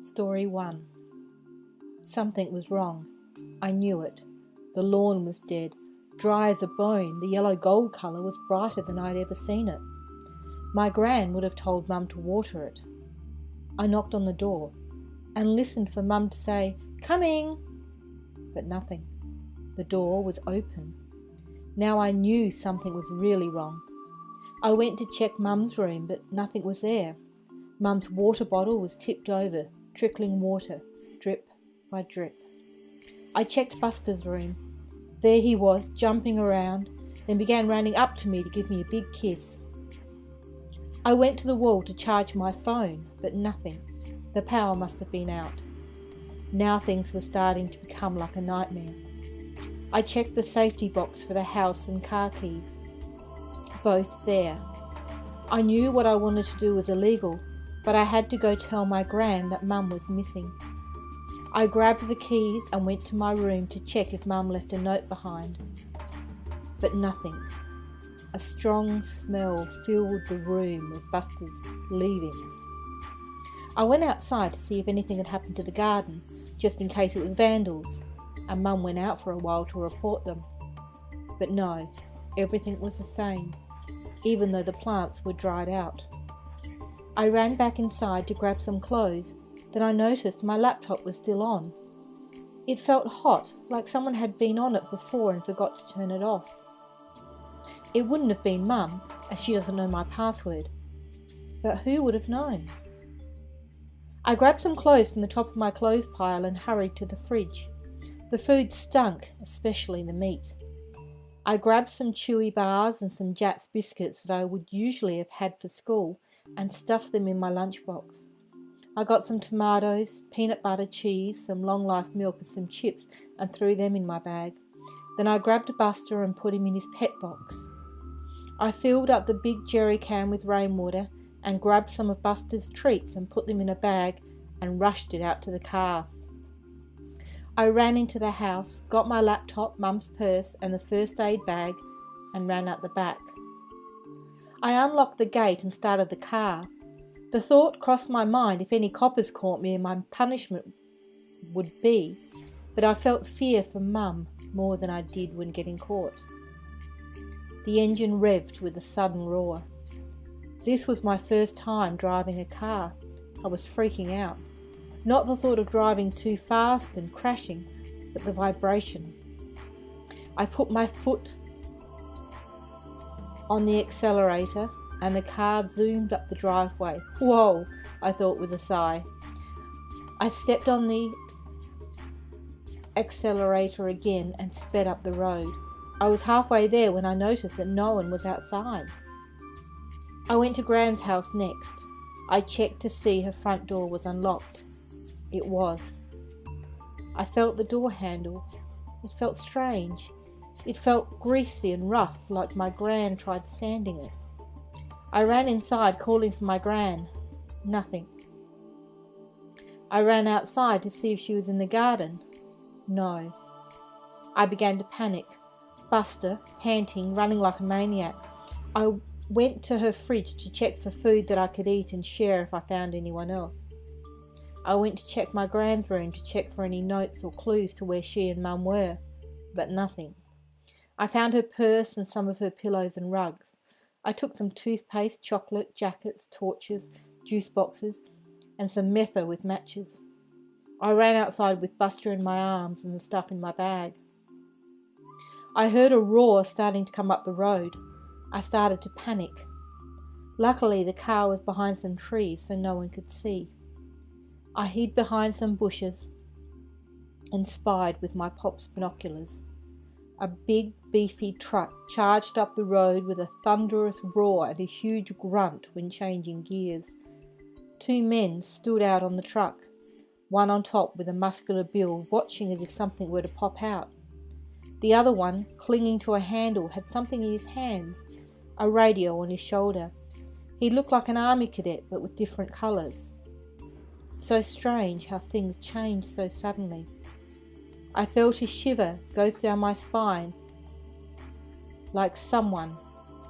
Story 1. Something was wrong. I knew it. The lawn was dead, dry as a bone. The yellow gold colour was brighter than I'd ever seen it. My gran would have told Mum to water it. I knocked on the door and listened for Mum to say, "Coming!" But nothing. The door was open. Now I knew something was really wrong. I went to check Mum's room, but nothing was there. Mum's water bottle was tipped over, trickling water, drip by drip. I checked Buster's room. There he was, jumping around, then began running up to me to give me a big kiss. I went to the wall to charge my phone, but nothing. The power must have been out. Now things were starting to become like a nightmare. I checked the safety box for the house and car keys. Both there. I knew what I wanted to do was illegal, but I had to go tell my gran that Mum was missing. I grabbed the keys and went to my room to check if Mum left a note behind. But nothing. A strong smell filled the room with Buster's leavings. I went outside to see if anything had happened to the garden, just in case it was vandals, and Mum went out for a while to report them. But no, everything was the same, even though the plants were dried out. I ran back inside to grab some clothes. Then I noticed my laptop was still on. It felt hot, like someone had been on it before and forgot to turn it off. It wouldn't have been Mum, as she doesn't know my password. But who would have known? I grabbed some clothes from the top of my clothes pile and hurried to the fridge. The food stunk, especially the meat. I grabbed some Chewy bars and some Jatz biscuits that I would usually have had for school and stuffed them in my lunchbox. I got some tomatoes, peanut butter, cheese, some long life milk and some chips and threw them in my bag. Then I grabbed Buster and put him in his pet box. I filled up the big jerry can with rainwater and grabbed some of Buster's treats and put them in a bag and rushed it out to the car. I ran into the house, got my laptop, Mum's purse and the first aid bag and ran out the back. I unlocked the gate and started the car. The thought crossed my mind if any coppers caught me and my punishment would be, but I felt fear for Mum more than I did when getting caught. The engine revved with a sudden roar. This was my first time driving a car. I was freaking out. Not the thought of driving too fast and crashing, but the vibration. I put my foot on the accelerator and the car zoomed up the driveway. Whoa, I thought with a sigh. I stepped on the accelerator again and sped up the road. I was halfway there when I noticed that no one was outside. I went to Gran's house next. I checked to see her front door was unlocked. It was. I felt the door handle. It felt strange. It felt greasy and rough, like my gran tried sanding it. I ran inside, calling for my gran. Nothing. I ran outside to see if she was in the garden. No. I began to panic. Buster, panting, running like a maniac. I went to her fridge to check for food that I could eat and share if I found anyone else. I went to check my gran's room to check for any notes or clues to where she and Mum were, but nothing. I found her purse and some of her pillows and rugs. I took some toothpaste, chocolate, jackets, torches, juice boxes, and some metho with matches. I ran outside with Buster in my arms and the stuff in my bag. I heard a roar starting to come up the road. I started to panic. Luckily, the car was behind some trees so no one could see. I hid behind some bushes and spied with my pop's binoculars. A big, beefy truck charged up the road with a thunderous roar and a huge grunt when changing gears. 2 men stood out on the truck, one on top with a muscular build, watching as if something were to pop out. The other one, clinging to a handle, had something in his hands, a radio on his shoulder. He looked like an army cadet, but with different colours. So strange how things changed so suddenly. I felt a shiver go down my spine, like someone,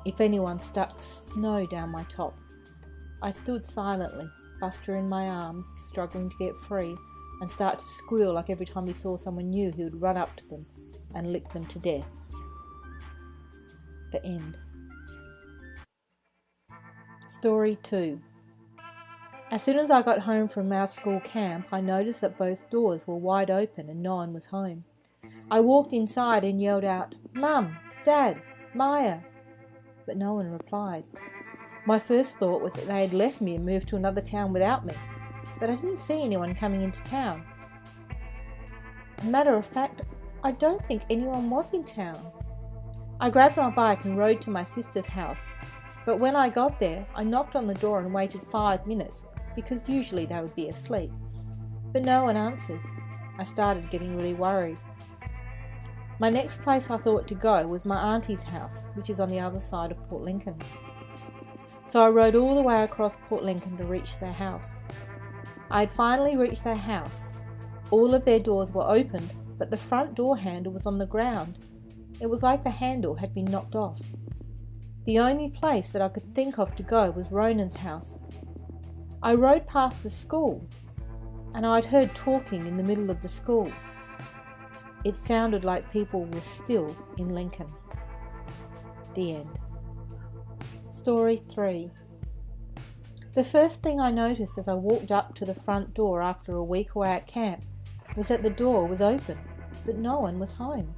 if anyone, stuck snow down my top. I stood silently. Buster in my arms, struggling to get free, and start to squeal like every time he saw someone new he would run up to them and lick them to death. The end. Story 2. As soon as I got home from our school camp, I noticed that both doors were wide open and no one was home. I walked inside and yelled out, "Mum, Dad, Maya," but no one replied. My first thought was that they had left me and moved to another town without me, but I didn't see anyone coming into town. Matter of fact, I don't think anyone was in town. I grabbed my bike and rode to my sister's house, but when I got there, I knocked on the door and waited 5 minutes, because usually they would be asleep. But no one answered. I started getting really worried. My next place I thought to go was my auntie's house, which is on the other side of Port Lincoln. So I rode all the way across Port Lincoln to reach their house. I had finally reached their house. All of their doors were opened, but the front door handle was on the ground. It was like the handle had been knocked off. The only place that I could think of to go was Ronan's house. I rode past the school, and I'd heard talking in the middle of the school. It sounded like people were still in Lincoln. The end. Story 3. The first thing I noticed as I walked up to the front door after a week away at camp was that the door was open, but no one was home.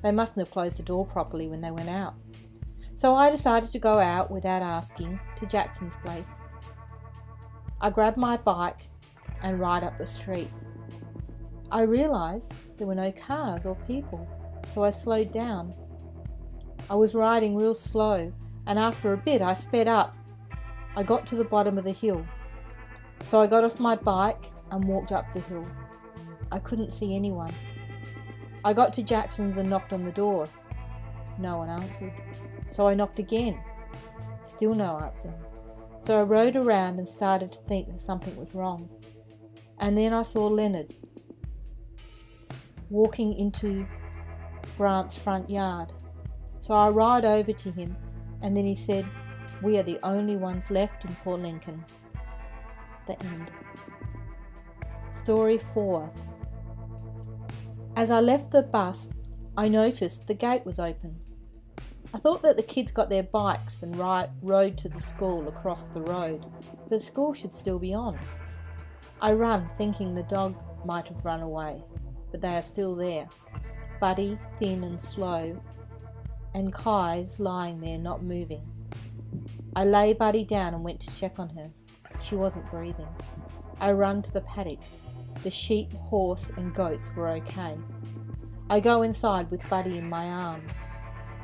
They mustn't have closed the door properly when they went out. So I decided to go out without asking to Jackson's place. I grabbed my bike and ride up the street. I realised there were no cars or people, so I slowed down. I was riding real slow, and after a bit I sped up. I got to the bottom of the hill, so I got off my bike and walked up the hill. I couldn't see anyone. I got to Jackson's and knocked on the door. No one answered, so I knocked again. Still no answer. So I rode around and started to think that something was wrong. And then I saw Leonard walking into Grant's front yard. So I rode over to him, and then he said, "We are the only ones left in Port Lincoln." The end. Story 4. As I left the bus, I noticed the gate was open. I thought that the kids got their bikes and rode to the school across the road, but school should still be on. I ran, thinking the dog might have run away, but they are still there. Buddy, thin and slow, and Kai's lying there not moving. I lay Buddy down and went to check on her. She wasn't breathing. I run to the paddock. The sheep, horse and goats were okay. I go inside with Buddy in my arms.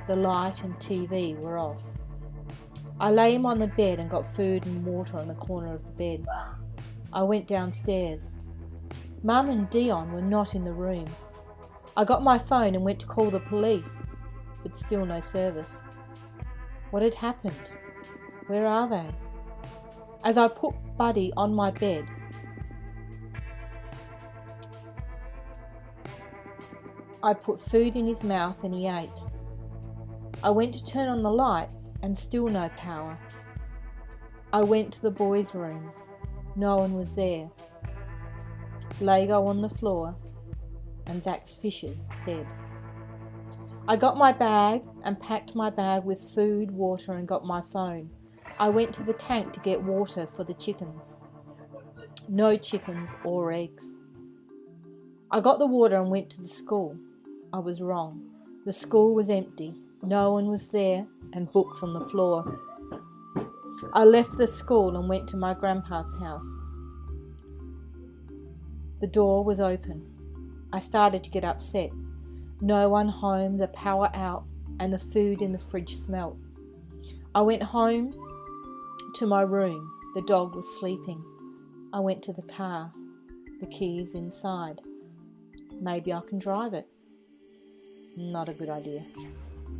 The light and TV were off. I lay him on the bed and got food and water on the corner of the bed. I went downstairs. Mum and Dion were not in the room. I got my phone and went to call the police, but still no service. What had happened? Where are they? As I put Buddy on my bed, I put food in his mouth and he ate. I went to turn on the light and still no power. I went to the boys' rooms. No one was there. Lego on the floor and Zach's fishes dead. I got my bag and packed my bag with food, water and got my phone. I went to the tank to get water for the chickens. No chickens or eggs. I got the water and went to the school. I was wrong. The school was empty. No one was there and books on the floor. I left the school and went to my grandpa's house. The door was open. I started to get upset. No one home, the power out, and the food in the fridge smelt. I went home to my room. The dog was sleeping. I went to the car. The keys inside. Maybe I can drive it. Not a good idea.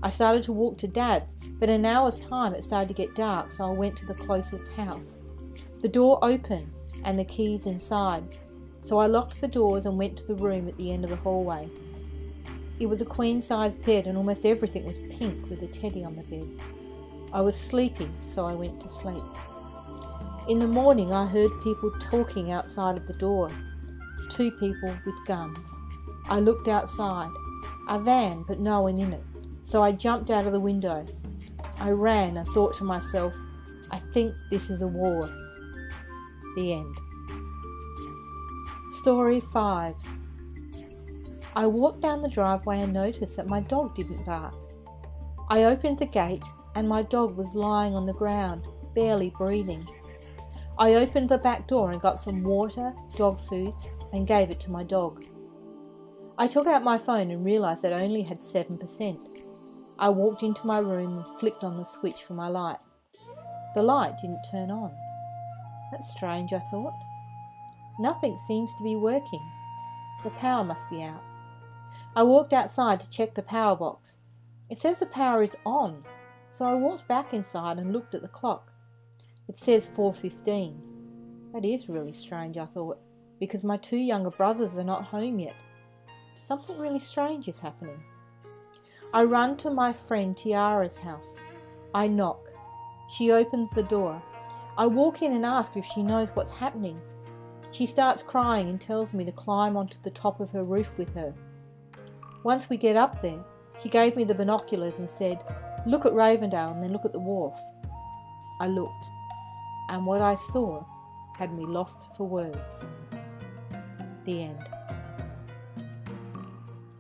I started to walk to Dad's, but in an hour's time it started to get dark, so I went to the closest house. The door opened and the keys inside, so I locked the doors and went to the room at the end of the hallway. It was a queen-size bed and almost everything was pink with a teddy on the bed. I was sleepy, so I went to sleep. In the morning I heard people talking outside of the door. 2 people with guns. I looked outside. A van, but no one in it. So I jumped out of the window. I ran and thought to myself, I think this is a war. The end. Story 5. I walked down the driveway and noticed that my dog didn't bark. I opened the gate and my dog was lying on the ground, barely breathing. I opened the back door and got some water, dog food, and gave it to my dog. I took out my phone and realised that I only had 7%. I walked into my room and flicked on the switch for my light. The light didn't turn on. That's strange, I thought. Nothing seems to be working. The power must be out. I walked outside to check the power box. It says the power is on, so I walked back inside and looked at the clock. It says 4:15. That is really strange, I thought, because my 2 younger brothers are not home yet. Something really strange is happening. I run to my friend Tiara's house. I knock. She opens the door. I walk in and ask if she knows what's happening. She starts crying and tells me to climb onto the top of her roof with her. Once we get up there, she gave me the binoculars and said, "Look at Ravendale and then look at the wharf." I looked, and what I saw had me lost for words. The end.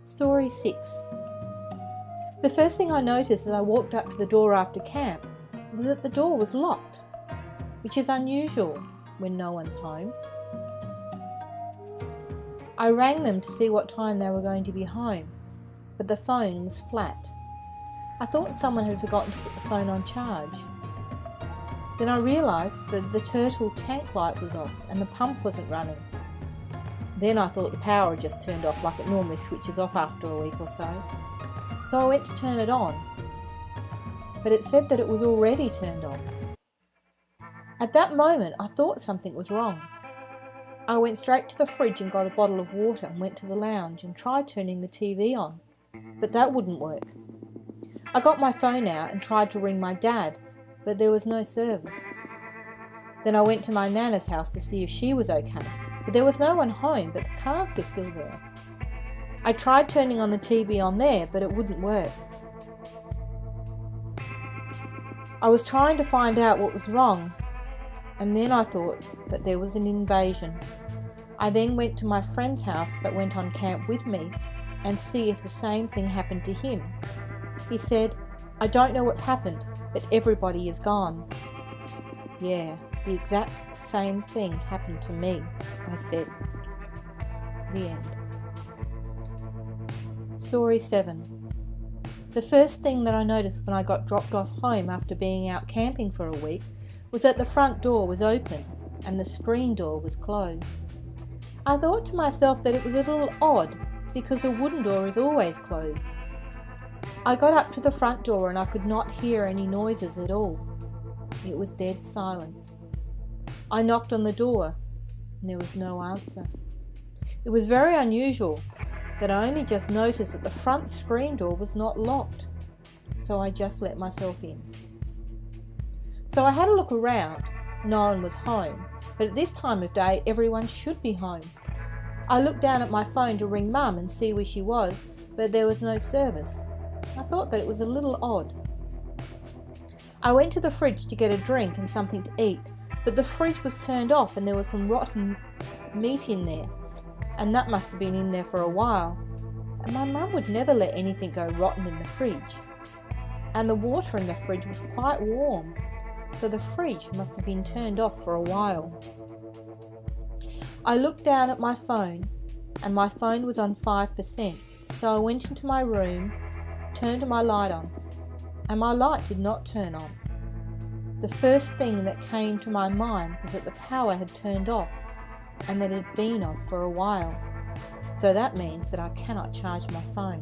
Story 6. The first thing I noticed as I walked up to the door after camp was that the door was locked, which is unusual when no one's home. I rang them to see what time they were going to be home, but the phone was flat. I thought someone had forgotten to put the phone on charge. Then I realised that the turtle tank light was off and the pump wasn't running. Then I thought the power had just turned off like it normally switches off after a week or so. So I went to turn it on, but it said that it was already turned on. At that moment I thought something was wrong. I went straight to the fridge and got a bottle of water and went to the lounge and tried turning the TV on, but that wouldn't work. I got my phone out and tried to ring my dad, but there was no service. Then I went to my nana's house to see if she was okay, but there was no one home, but the cars were still there. I tried turning on the TV on there, but it wouldn't work. I was trying to find out what was wrong, and then I thought that there was an invasion. I then went to my friend's house that went on camp with me and see if the same thing happened to him. He said, "I don't know what's happened, but everybody is gone." "Yeah, the exact same thing happened to me," I said. The end. Story 7. The first thing that I noticed when I got dropped off home after being out camping for a week was that the front door was open and the screen door was closed. I thought to myself that it was a little odd because the wooden door is always closed. I got up to the front door and I could not hear any noises at all. It was dead silence. I knocked on the door and there was no answer. It was very unusual that I only just noticed that the front screen door was not locked, so I just let myself in. So I had a look around. No one was home, but at this time of day everyone should be home. I looked down at my phone to ring Mum and see where she was, but there was no service. I thought that it was a little odd. I went to the fridge to get a drink and something to eat, but the fridge was turned off and there was some rotten meat in there, and that must have been in there for a while. And my mum would never let anything go rotten in the fridge. And the water in the fridge was quite warm, so the fridge must have been turned off for a while. I looked down at my phone, and my phone was on 5%, so I went into my room, turned my light on, and my light did not turn on. The first thing that came to my mind was that the power had turned off and that it had been off for a while. So that means that I cannot charge my phone.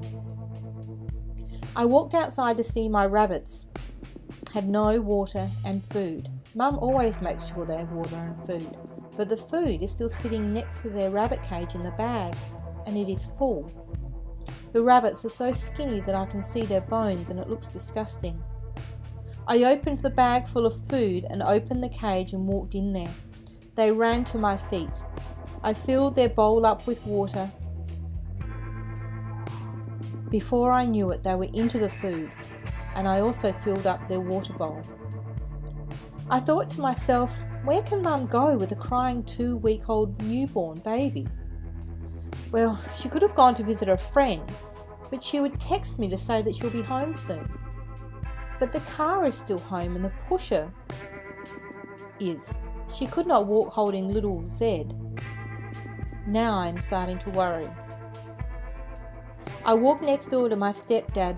I walked outside to see my rabbits had no water and food. Mum always makes sure they have water and food, but the food is still sitting next to their rabbit cage in the bag, and it is full. The rabbits are so skinny that I can see their bones and it looks disgusting. I opened the bag full of food and opened the cage and walked in there. They ran to my feet. I filled their bowl up with water. Before I knew it, they were into the food, and I also filled up their water bowl. I thought to myself, where can Mum go with a crying 2-week-old newborn baby? Well, she could have gone to visit a friend, but she would text me to say that she'll be home soon. But the car is still home and the pusher is. She could not walk holding little Zed. Now I am starting to worry. I walked next door to my stepdad,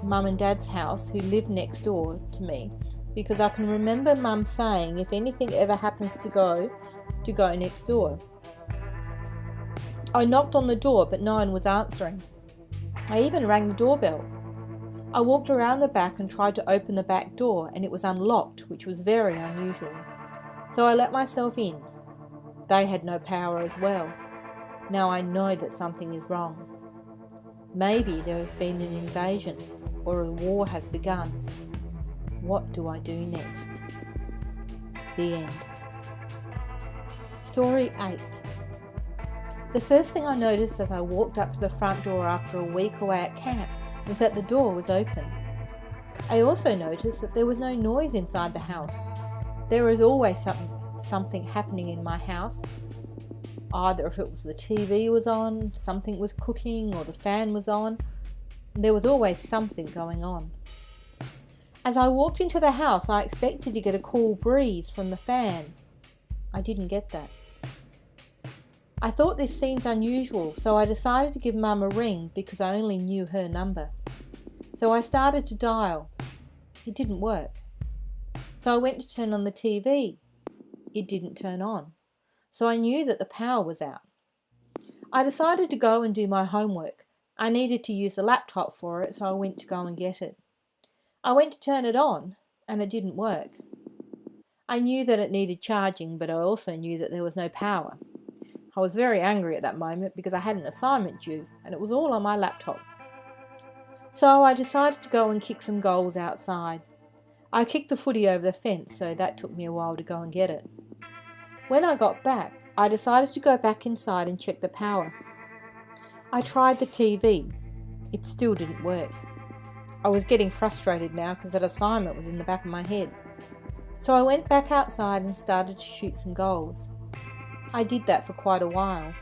Mum and Dad's house, who lived next door to me, because I can remember Mum saying if anything ever happens to go next door. I knocked on the door, but no one was answering. I even rang the doorbell. I walked around the back and tried to open the back door, and it was unlocked, which was very unusual. So I let myself in. They had no power as well. Now I know that something is wrong. Maybe there has been an invasion, or a war has begun. What do I do next? The end. Story 8. The first thing I noticed as I walked up to the front door after a week away at camp was that the door was open. I also noticed that there was no noise inside the house. There is always something happening in my house. Either if it was the TV was on, something was cooking, or the fan was on. There was always something going on. As I walked into the house, I expected to get a cool breeze from the fan. I didn't get that. I thought this seemed unusual, so I decided to give Mum a ring because I only knew her number. So I started to dial. It didn't work. So I went to turn on the TV. It didn't turn on. So I knew that the power was out. I decided to go and do my homework. I needed to use the laptop for it, so I went to go and get it. I went to turn it on, and it didn't work. I knew that it needed charging, but I also knew that there was no power. I was very angry at that moment because I had an assignment due, and it was all on my laptop. So I decided to go and kick some goals outside. I kicked the footy over the fence, so that took me a while to go and get it. When I got back, I decided to go back inside and check the power. I tried the TV. It still didn't work. I was getting frustrated now because that assignment was in the back of my head. So I went back outside and started to shoot some goals. I did that for quite a while.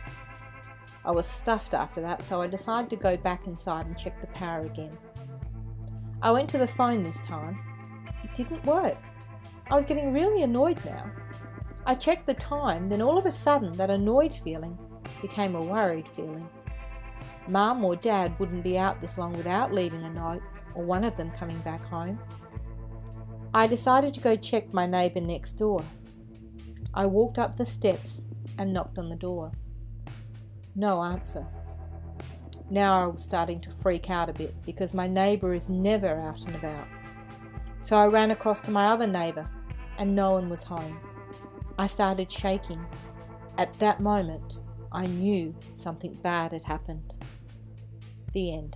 I was stuffed after that, so I decided to go back inside and check the power again. I went to the phone this time. It didn't work. I was getting really annoyed now. I checked the time, then all of a sudden that annoyed feeling became a worried feeling. Mum or Dad wouldn't be out this long without leaving a note, or one of them coming back home. I decided to go check my neighbour next door. I walked up the steps and knocked on the door. No answer. Now I was starting to freak out a bit because my neighbour is never out and about. So I ran across to my other neighbour and no one was home. I started shaking. At that moment, I knew something bad had happened. The end.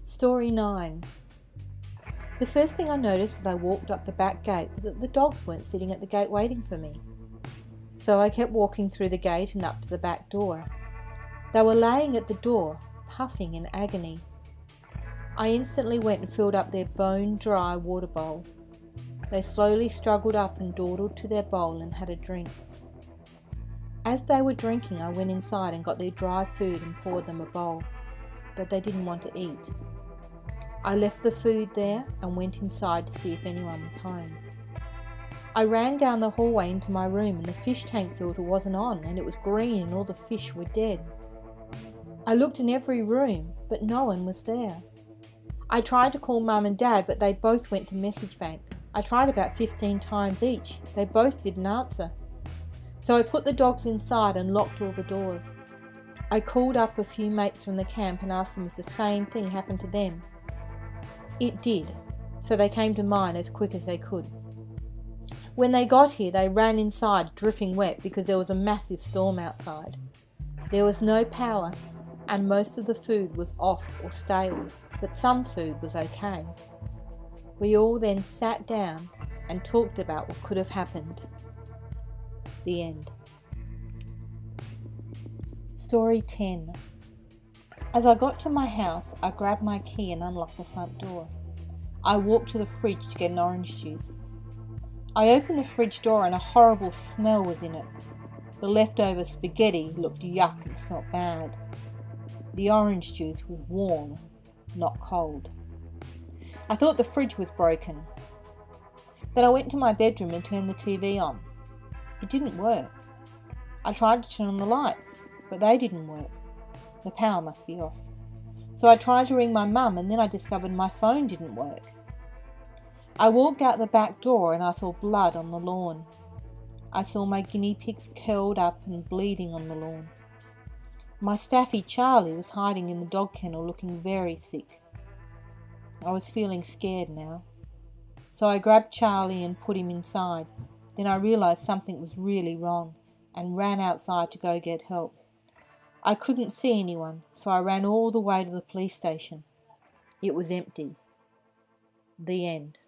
Story 9. The first thing I noticed as I walked up the back gate was that the dogs weren't sitting at the gate waiting for me. So I kept walking through the gate and up to the back door. They were laying at the door, puffing in agony. I instantly went and filled up their bone-dry water bowl. They slowly struggled up and dawdled to their bowl and had a drink. As they were drinking, I went inside and got their dry food and poured them a bowl, but they didn't want to eat. I left the food there and went inside to see if anyone was home. I ran down the hallway into my room and the fish tank filter wasn't on and it was green and all the fish were dead. I looked in every room, but no one was there. I tried to call Mum and Dad, but they both went to message bank. I tried about 15 times each. They both didn't answer. So I put the dogs inside and locked all the doors. I called up a few mates from the camp and asked them if the same thing happened to them. It did, so they came to mine as quick as they could. When they got here, they ran inside dripping wet because there was a massive storm outside. There was no power and most of the food was off or stale, but some food was okay. We all then sat down and talked about what could have happened. The end. Story 10. As I got to my house, I grabbed my key and unlocked the front door. I walked to the fridge to get an orange juice. I opened the fridge door and a horrible smell was in it. The leftover spaghetti looked yuck and smelt bad. The orange juice was warm, not cold. I thought the fridge was broken. Then I went to my bedroom and turned the TV on. It didn't work. I tried to turn on the lights, but they didn't work. The power must be off. So I tried to ring my mum, and then I discovered my phone didn't work. I walked out the back door and I saw blood on the lawn. I saw my guinea pigs curled up and bleeding on the lawn. My staffy Charlie was hiding in the dog kennel looking very sick. I was feeling scared now. So I grabbed Charlie and put him inside. Then I realised something was really wrong and ran outside to go get help. I couldn't see anyone, so I ran all the way to the police station. It was empty. The end.